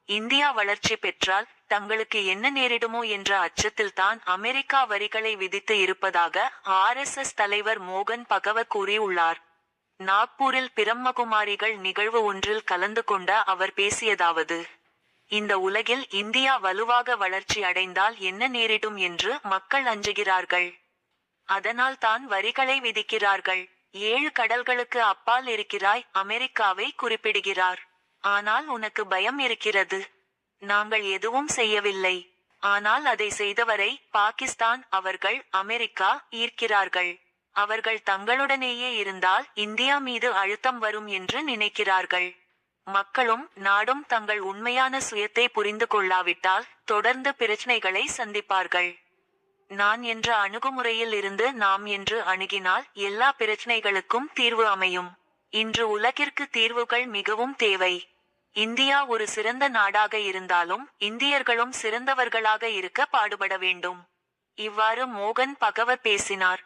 India வளர்ச்சி பெற்றால் தங்களுக்கு என்ன நேரிடுமோ என்ற அச்சத்தில்தான் அமெரிக்கா வரிகளை விதித்து இருப்பதாக RSS தலைவர் மோகன் பகவத் கூறியுள்ளார். நாக்பூரில் பிரம்மகுமாரிகள் நிகழ்வு ஒன்றில் கலந்து கொண்ட அவர் பேசியதாவது: இந்த உலகில் இந்தியா வலுவாக வளர்ச்சி அடைந்தால் என்ன நேரிடும் என்று மக்கள் அஞ்சுகிறார்கள். அதனால் தான் வரிகளை விதிக்கிறார்கள். 7 கடல்களுக்கு அப்பால் இருக்கிறாய், அமெரிக்காவை குறிப்பிடுகிறார். ஆனால் உனக்கு பயம் இருக்கிறது. நாங்கள் எதுவும் செய்யவில்லை. ஆனால் அதை செய்தவரை பாகிஸ்தான், அவர்கள் அமெரிக்கா ஈர்க்கிறார்கள். அவர்கள் தங்களுடனேயே இருந்தால் இந்தியா மீது அழுத்தம் வரும் என்று நினைக்கிறார்கள். மக்களும் நாடும் தங்கள் உண்மையான சுயத்தை புரிந்து கொள்ளாவிட்டால் தொடர்ந்து பிரச்சனைகளை சந்திப்பார்கள். நான் என்ற அணுகுமுறையில் இருந்து நாம் என்று அணுகினால் எல்லா பிரச்சனைகளுக்கும் தீர்வு அமையும். இன்று உலகிற்கு தீர்வுகள் மிகவும் தேவை. இந்தியா ஒரு சிறந்த நாடாக இருந்தாலும் இந்தியர்களும் சிறந்தவர்களாக இருக்க பாடுபட வேண்டும். இவ்வாறு மோகன் பகவத் பேசினார்.